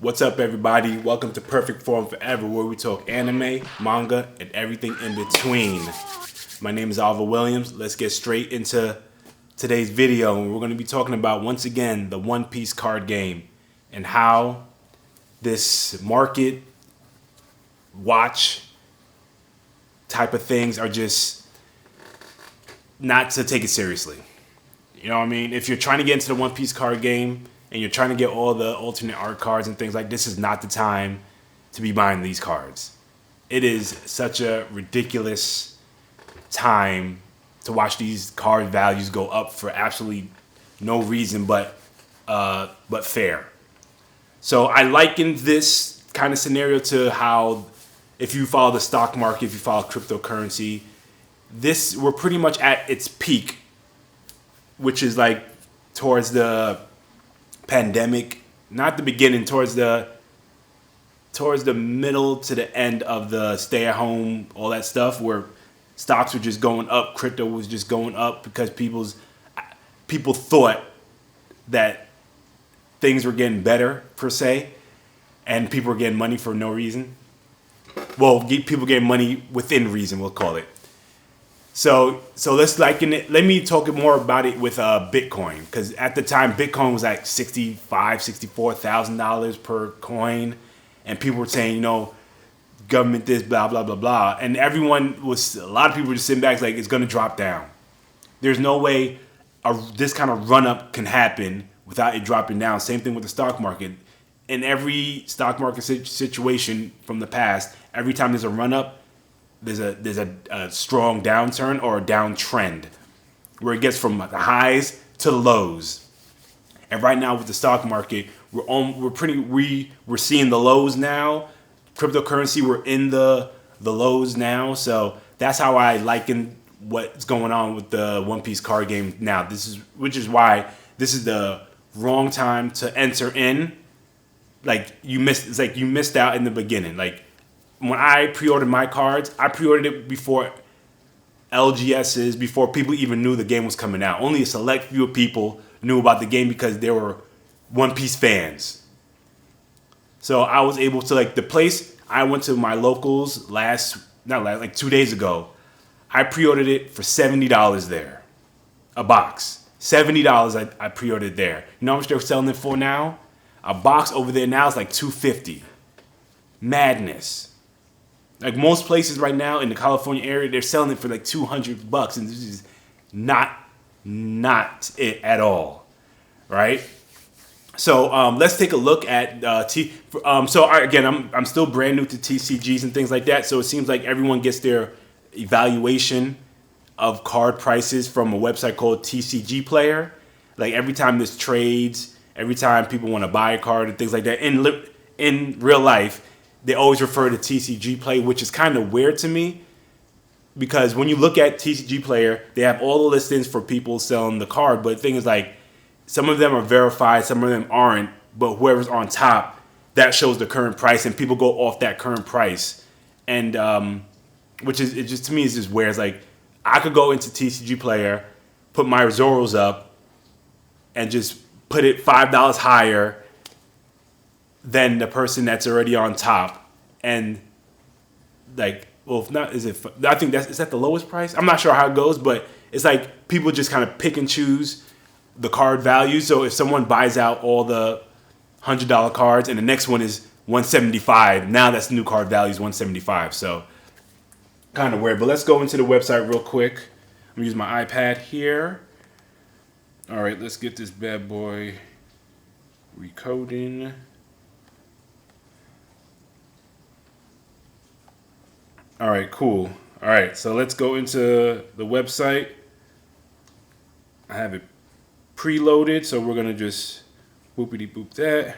What's up, everybody? Welcome to Perfect Form Forever, where we talk anime, manga, and everything in between. My name is Alva Williams. Let's get straight into today's video. We're going to be talking about, once again, the One Piece card game and how this market watch type of things are just not to take it seriously. You know what I mean? If you're trying to get into the One Piece card game and you're trying to get all the alternate art cards and things like this, is not the time to be buying these cards. It is such a ridiculous time to watch these card values go up for absolutely no reason but fair. So I liken this kind of scenario to how, if you follow the stock market, if you follow cryptocurrency, we're pretty much at its peak, which is like towards the pandemic, not the beginning, towards the middle to the end of the stay at home, all that stuff, where stocks were just going up, crypto was just going up because people thought that things were getting better per se, and people were getting money for no reason. Well, people getting money within reason, we'll call it. So let's liken it. Let me talk more about it with Bitcoin, because at the time Bitcoin was like $64,000 per coin, and people were saying, government this, blah blah blah blah, and a lot of people were just sitting back like, it's gonna drop down. There's no way this kind of run up can happen without it dropping down. Same thing with the stock market. In every stock market situation from the past, every time there's a run up, there's a strong downturn or a downtrend where it gets from the highs to the lows. And right now with the stock market, we're seeing the lows now. Cryptocurrency, we're in the lows now. So that's how I liken what's going on with the One Piece card game now. Which is why this is the wrong time to enter in. You missed out in the beginning. Like, when I pre-ordered my cards, I pre-ordered it before LGSs, before people even knew the game was coming out. Only a select few of people knew about the game because they were One Piece fans. So I was able to, the place I went to, my locals 2 days ago, I pre-ordered it for $70 there. A box. $70 I pre-ordered there. You know how much they're selling it for now? A box over there now is like $250. Madness. Like, most places right now in the California area, they're selling it for like $200, and this is not it at all, right? So let's take a look at I'm still brand new to TCGs and things like that. So it seems like everyone gets their evaluation of card prices from a website called TCG Player. Like, every time there's trades, every time people want to buy a card and things like that in real life, they always refer to TCG Play, which is kind of weird to me, because when you look at TCG Player, they have all the listings for people selling the card. But the thing is, some of them are verified, some of them aren't. But whoever's on top, that shows the current price, and people go off that current price. And which is, it just, to me, is just weird. It's like, I could go into TCG Player, put my Zoros up, and just put it $5 higher than the person that's already on top, and if not, is that the lowest price? I'm not sure how it goes, but it's like people just kind of pick and choose the card value. So if someone buys out all the $100 cards and the next one is $175, now that's the new card value is $175. So kind of weird. But let's go into the website real quick. I'm gonna use my iPad here. All right, let's get this bad boy recoding. All right, cool. All right, so let's go into the website. I have it preloaded, so we're gonna just boopity boop that.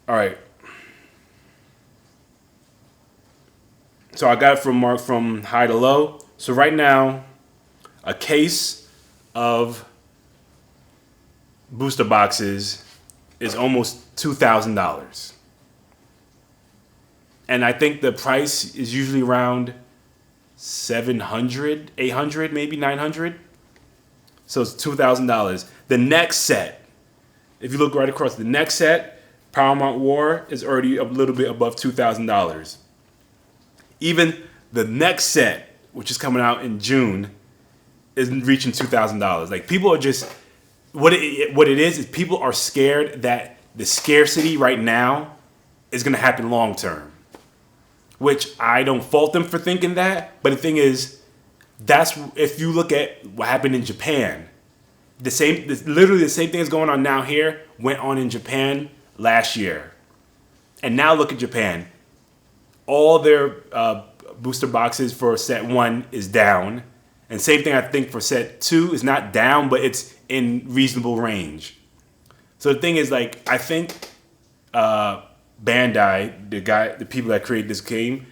All right. So I got it from Mark from high to low. So right now, a case of booster boxes is almost $2,000. And I think the price is usually around $700, $800, maybe $900. So it's $2,000. The next set, if you look right across, the next set Paramount War is already a little bit above $2,000. Even the next set, which is coming out in June, is reaching $2,000. Like, people are just what it is people are scared that the scarcity right now is going to happen long term, which I don't fault them for thinking that. But the thing is, that's if you look at what happened in Japan, literally the same thing is going on now here went on in Japan last year, and now look at Japan. All their booster boxes for set 1 is down. And same thing I think for set 2 is not down, but it's in reasonable range. So the thing is, like, I think Bandai, the people that created this game,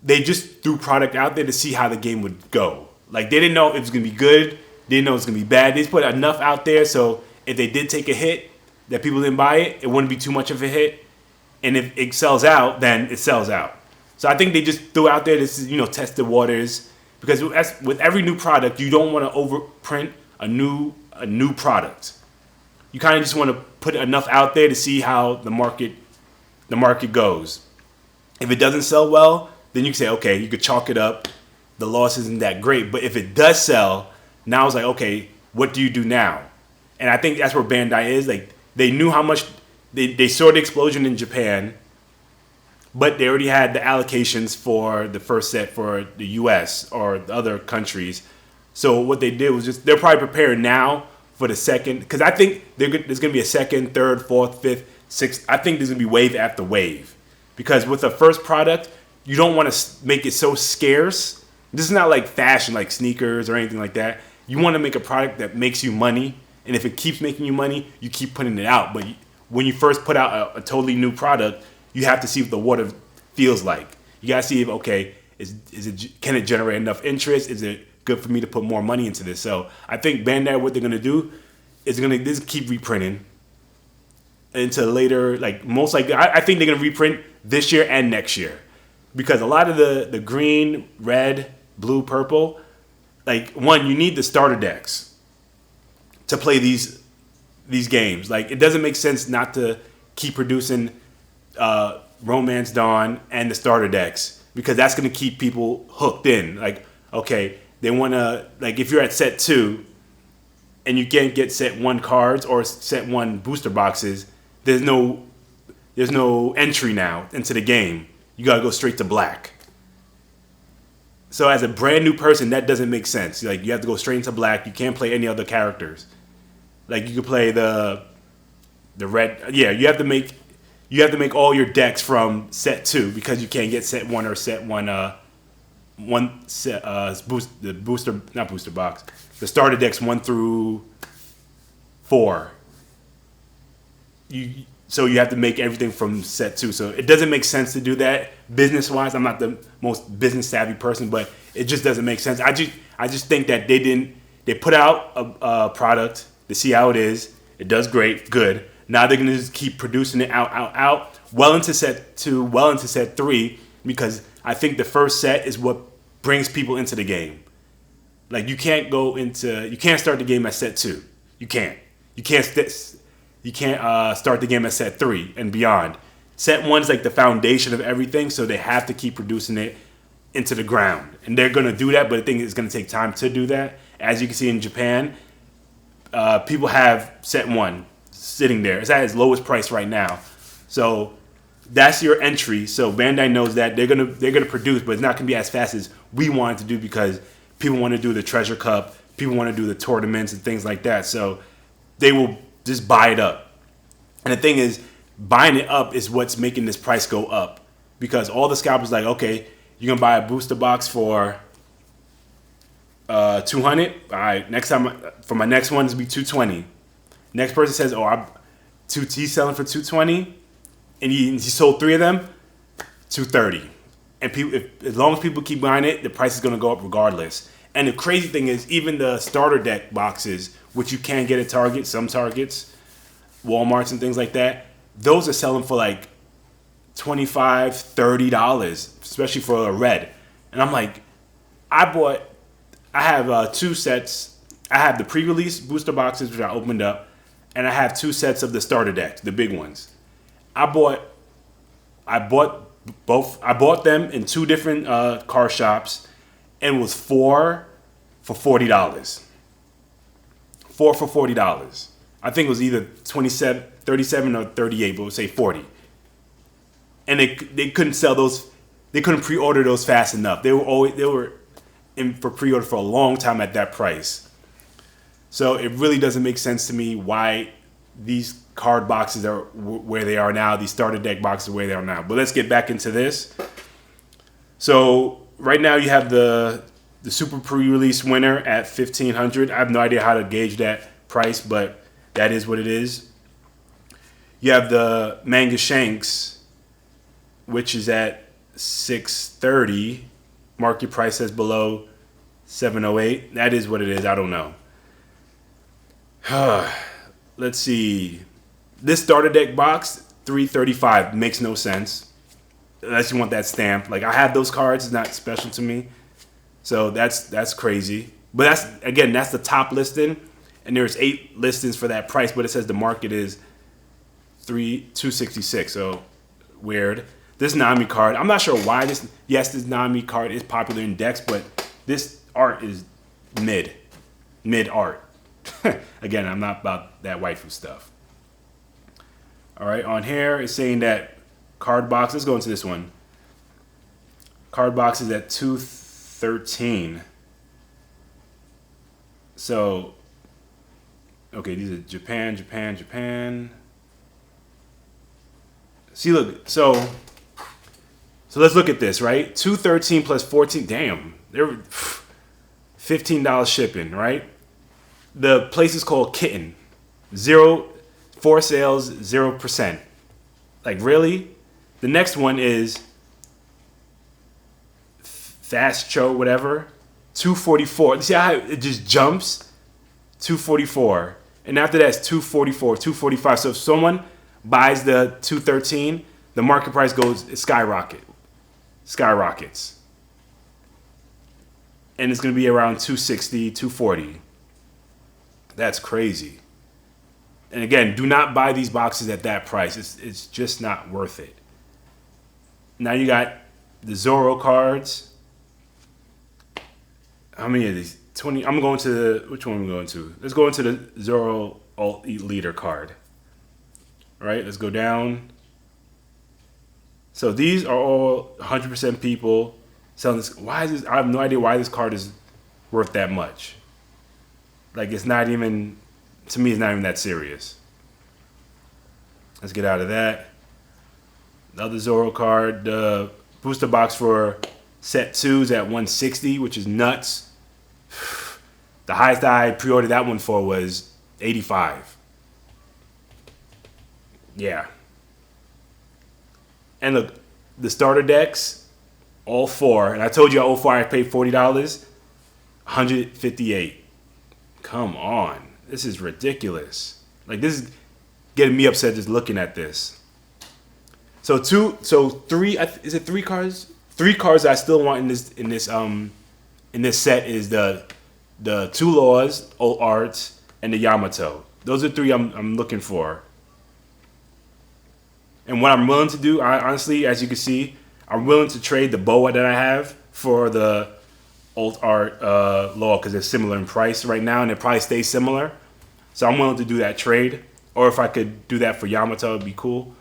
they just threw product out there to see how the game would go. Like, they didn't know it was going to be good. They didn't know it was going to be bad. They just put enough out there so if they did take a hit that people didn't buy it, it wouldn't be too much of a hit. And if it sells out, then it sells out. So I think they just threw out there to, test the waters. Because with every new product, you don't want to overprint a new product. You kind of just want to put enough out there to see how the market goes. If it doesn't sell well, then you can say, okay, you could chalk it up. The loss isn't that great. But if it does sell, now it's like, okay, what do you do now? And I think that's where Bandai is. Like, they knew how much they saw the explosion in Japan, but they already had the allocations for the first set for the U.S. or the other countries. So what they did was they're probably prepared now for the second, because I think there's going to be a second, third, fourth, fifth, sixth. I think there's going to be wave after wave. Because with the first product, you don't want to make it so scarce. This is not like fashion, like sneakers or anything like that. You want to make a product that makes you money. And if it keeps making you money, you keep putting it out. But when you first put out a totally new product, you have to see what the water feels like. You gotta see if, okay, can it generate enough interest? Is it good for me to put more money into this? So I think Bandai, what they're gonna do is gonna just keep reprinting into later, like most likely. I think they're gonna reprint this year and next year, because a lot of the green, red, blue, purple, like, one, you need the starter decks to play these games. Like, it doesn't make sense not to keep producing Romance Dawn and the starter decks, because that's going to keep people hooked in. Like, okay, they want to, like, if you're at set 2 and you can't get set 1 cards or set 1 booster boxes, there's no entry now into the game. You got to go straight to black. So as a brand new person, that doesn't make sense. Like, you have to go straight into black. You can't play any other characters. Like, you could play the red. Yeah, you have to make all your decks from set 2, because you can't get set 1 or set 1 the starter decks 1 through 4. So you have to make everything from set 2. So it doesn't make sense to do that business wise. I'm not the most business savvy person, but it just doesn't make sense. I just think that they put out a product to see how it is. It does great, good. Now they're gonna just keep producing it out, well into set 2, well into set 3, because I think the first set is what brings people into the game. Like, you can't start the game at set 2. You can't start the game at set 3 and beyond. Set 1 is like the foundation of everything, so they have to keep producing it into the ground. And they're going to do that, but I think it's going to take time to do that. As you can see in Japan, people have set 1 sitting there. It's at its lowest price right now. So that's your entry. So Bandai knows that they're gonna produce, but it's not gonna be as fast as we want it to do, because people want to do the Treasure Cup, people want to do the tournaments and things like that. So they will just buy it up. And the thing is, buying it up is what's making this price go up, because all the scalpers like, okay, you're gonna buy a booster box for $200. All right, next time for my next one, it's gonna be $220. Next person says, oh, he's selling for $220, and he sold 3 of them, $230. And people, as long as people keep buying it, the price is gonna go up regardless. And the crazy thing is, even the starter deck boxes, which you can get at Target, some Targets, Walmarts and things like that, those are selling for like $25, $30, especially for a red. And I'm like, I have 2 sets. I have the pre-release booster boxes, which I opened up, and I have 2 sets of the starter decks, the big ones. I bought I bought both. I bought them in two different car shops, and it was four for $40. Four for $40. I think it was either 27, 37 or 38, but we'll say 40. And they couldn't sell those. They couldn't pre-order those fast enough. They were in for pre-order for a long time at that price. So it really doesn't make sense to me why these card boxes are where they are now. These starter deck boxes are where they are now. But let's get back into this. So right now you have the super pre-release winner at $1,500. I have no idea how to gauge that price, but that is what it is. You have the Manga Shanks, which is at $630. Market price says below $708. That is what it is. I don't know. Let's see. This starter deck box, $335, makes no sense. Unless you want that stamp. Like, I have those cards. It's not special to me. So that's crazy. But that's the top listing. And there's 8 listings for that price. But it says the market is $266. So weird. This Nami card, I'm not sure why this Nami card is popular in decks, but this art is mid art. Again, I'm not about that waifu stuff. All right, on here it's saying that card box. Let's go into this one. Card box is at $213. So, okay, these are Japan. See, look, so let's look at this, right? $213 plus $14. Damn, they're $15 shipping, right? The place is called Kitten. 4 sales, 0%. Like, really? The next one is Fast Cho, whatever. $244. See how it just jumps? $244. And after that, it's $244, $245. So if someone buys the $213, the market price skyrockets. And it's going to be around $260, $240. That's crazy. And again, do not buy these boxes at that price. It's just not worth it. Now you got the Zoro cards. How many of these? 20. I'm going to which one am I going to? Let's go into the Zoro Alt Leader card. All right, let's go down. So these are all 100% people selling this. Why is this? I have no idea why this card is worth that much. Like, it's not even, to me, it's not even that serious. Let's get out of that. The other Zoro card, the booster box for set 2 is at $160, which is nuts. The highest I pre-ordered that one for was $85. Yeah. And look, the starter decks, all 4, and I told you all 4 I paid $40, $158. Come on. This is ridiculous. Like, this is getting me upset just looking at this. So 3, is it 3 cards? 3 cards I still want in this set is the 2 Laws, Old Arts, and the Yamato. Those are 3 I'm looking for. And what I'm willing to do, honestly, as you can see, I'm willing to trade the boa that I have for the Old Art Law because they're similar in price right now, and it probably stays similar. So I'm willing to do that trade. Or if I could do that for Yamato, it'd be cool.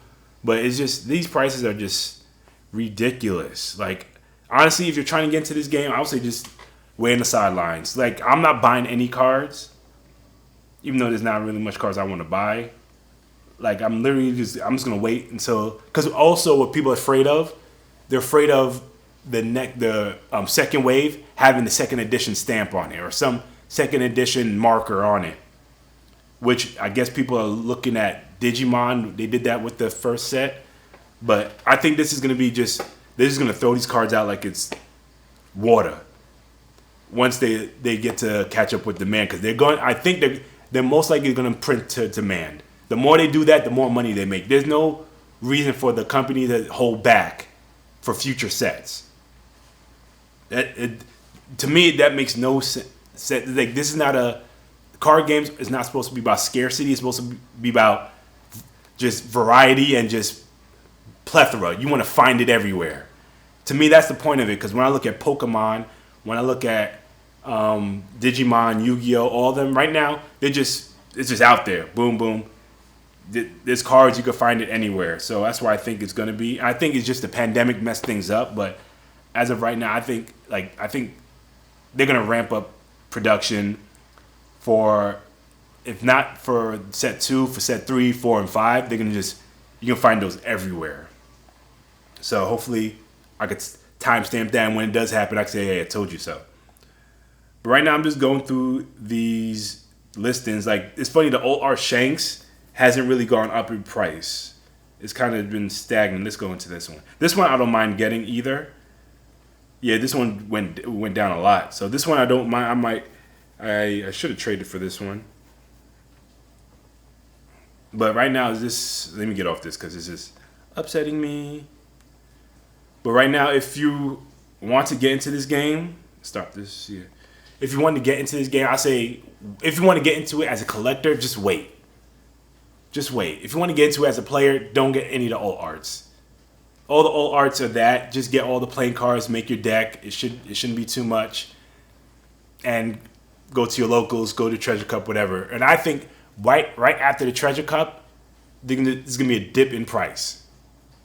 But it's just, these prices are just ridiculous. Like, honestly, if you're trying to get into this game, I would say just wait in the sidelines. Like, I'm not buying any cards, even though there's not really much cards I want to buy. Like, I'm just gonna wait until, because also what people are afraid of, they're afraid of the second wave having the second edition stamp on it or some second edition marker on it, which I guess people are looking at Digimon. They did that with the first set, but I think this is gonna be they're just gonna throw these cards out like it's water once they get to catch up with demand, because I think they're most likely gonna print to demand. The more they do that, the more money they make. There's no reason for the company to hold back for future sets. To me, that makes no sense. Like, this is not card games is not supposed to be about scarcity. It's supposed to be about just variety and just plethora. You want to find it everywhere. To me, that's the point of it. Because when I look at Pokemon, when I look at Digimon, Yu-Gi-Oh, all of them right now, it's just out there. Boom, boom. There's cards, you can find it anywhere. So that's where I think it's going to be. I think it's just the pandemic messed things up. But as of right now, I think they're going to ramp up production for, if not for set 2, for set 3, 4, and 5. They're going to you can find those everywhere. So hopefully I could timestamp that, and when it does happen, I can say, hey, I told you so. But right now I'm just going through these listings. Like, it's funny, the old Art Shanks hasn't really gone up in price. It's kind of been stagnant. Let's go into this one. This one I don't mind getting either. Yeah, this one went down a lot. So this one I don't mind. I should have traded for this one. But right now, let me get off this because this is upsetting me. But right now, if you want to get into this game, stop this here. If you want to get into this game, I say, if you want to get into it as a collector, just wait. Just wait. If you want to get into it as a player, don't get any of the old arts. All the old arts are that. Just get all the playing cards, make your deck. It shouldn't be too much. And go to your locals, go to Treasure Cup, whatever. And I think right after the Treasure Cup, there's gonna be a dip in price.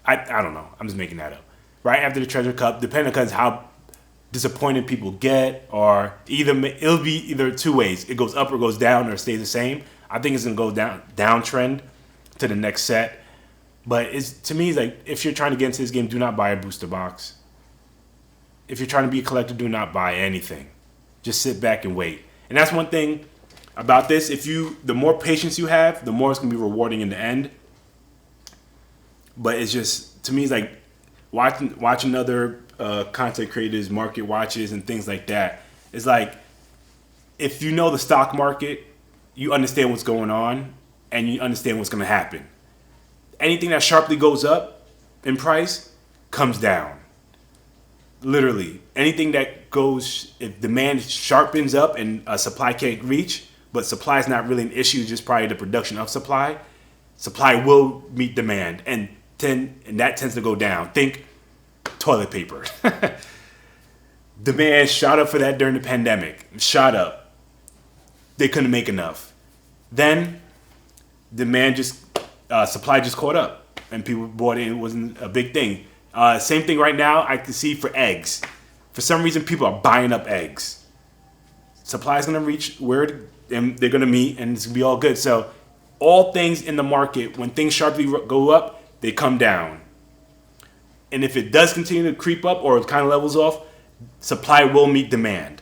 I don't know. I'm just making that up. Right after the Treasure Cup, depending on how disappointed people get, or it'll be either two ways. It goes up or goes down, or stays the same. I think it's gonna go downtrend to the next set. But to me, it's like, if you're trying to get into this game, do not buy a booster box. If you're trying to be a collector, do not buy anything. Just sit back and wait. And that's one thing about this. The more patience you have, the more it's gonna be rewarding in the end. But it's just, to me, it's like watching other content creators, market watches, and things like that. It's like, if you know the stock market, you understand what's going on, and you understand what's gonna happen. Anything that sharply goes up in price comes down. Literally, anything that goes, if demand sharpens up and supply can't reach, but supply is not really an issue, just probably the production of supply will meet demand, and that tends to go down. Think toilet paper. Demand shot up for that during the pandemic. Shot up. They couldn't make enough. Then supply just caught up, and people bought it. It wasn't a big thing. Same thing right now, I can see for eggs. For some reason, people are buying up eggs. Supply is going to reach where they're going to meet, and it's going to be all good. So all things in the market, when things sharply go up, they come down. And if it does continue to creep up, or it kind of levels off, supply will meet demand.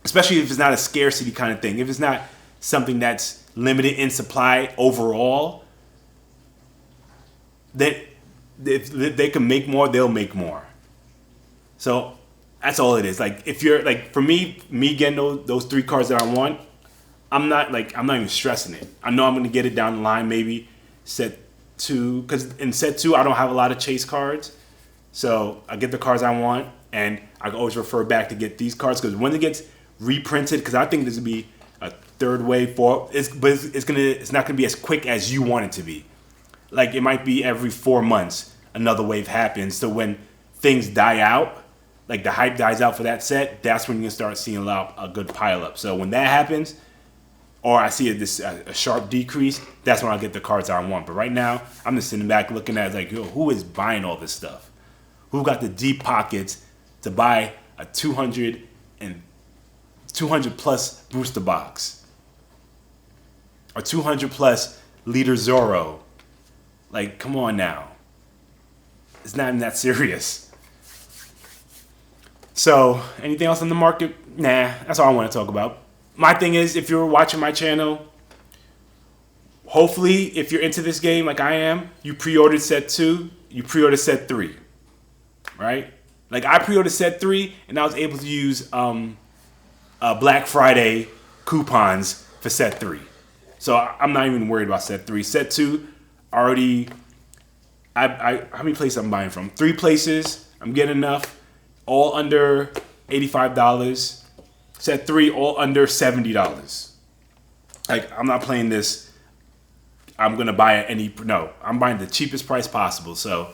Especially if it's not a scarcity kind of thing. If it's not something that's limited in supply overall, then if they can make more, they'll make more. So that's all it is. Like, if you're like, for me getting those 3 cards that I want, I'm not even stressing it. I know I'm gonna get it down the line, maybe set 2, because in set 2 I don't have a lot of chase cards, so I get the cards I want, and I can always refer back to get these cards, because when it gets reprinted, because I think this will be a third wave for it's not gonna be as quick as you want it to be. Like, it might be every 4 months another wave happens. So when things die out, like the hype dies out for that set, that's when you can start seeing a good pile up. So when that happens, or I see a sharp decrease, that's when I'll get the cards I want. But right now, I'm just sitting back looking at it like, yo, who is buying all this stuff? Who got the deep pockets to buy a 200 plus booster box? Or 200 plus Leader Zoro? Like, come on now. It's not even that serious. So, anything else on the market? Nah, that's all I want to talk about. My thing is, if you're watching my channel, hopefully, if you're into this game like I am, you pre-ordered set 2, you pre-ordered set 3, right? Like, I pre-ordered set 3, and I was able to use Black Friday coupons for set 3. So, I'm not even worried about set 3. Set 2, already, how many places I'm buying from? 3 places. I'm getting enough. All under $85. Set 3, all under $70. Like, I'm not playing this. I'm gonna buy it I'm buying the cheapest price possible. So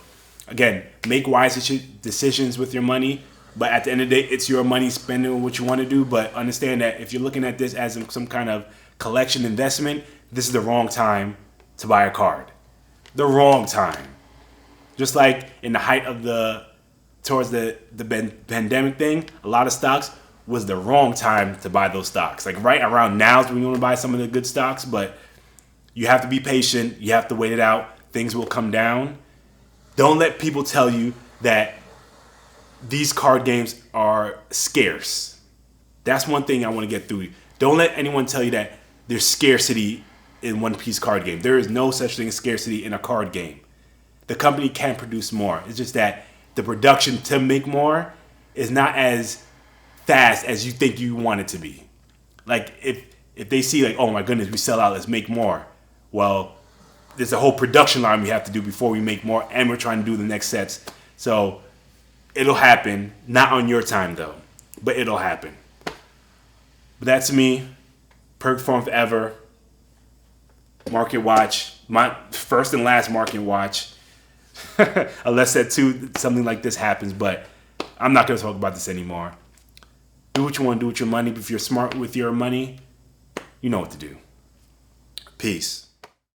again, make wise decisions with your money. But at the end of the day, it's your money, spending what you want to do. But understand that if you're looking at this as some kind of collection investment, this is the wrong time to buy a card. The wrong time. Just like in the height of towards the pandemic thing, a lot of stocks was the wrong time to buy those stocks. Like right around now is when you want to buy some of the good stocks, but you have to be patient. You have to wait it out. Things will come down. Don't let people tell you that these card games are scarce. That's one thing I want to get through. Don't let anyone tell you that there's scarcity in One Piece card game. There is no such thing as scarcity in a card game. The company can produce more. It's just that the production to make more is not as fast as you think you want it to be. Like if they see like, oh my goodness, we sell out, let's make more. Well, there's a whole production line we have to do before we make more, and we're trying to do the next sets. So it'll happen. Not on your time though, but it'll happen. But that's me. Perk Form Forever. Market Watch. My first and last Market Watch. Unless something like this happens, but I'm not going to talk about this anymore. Do what you want to do with your money. If you're smart with your money, you know what to do. Peace.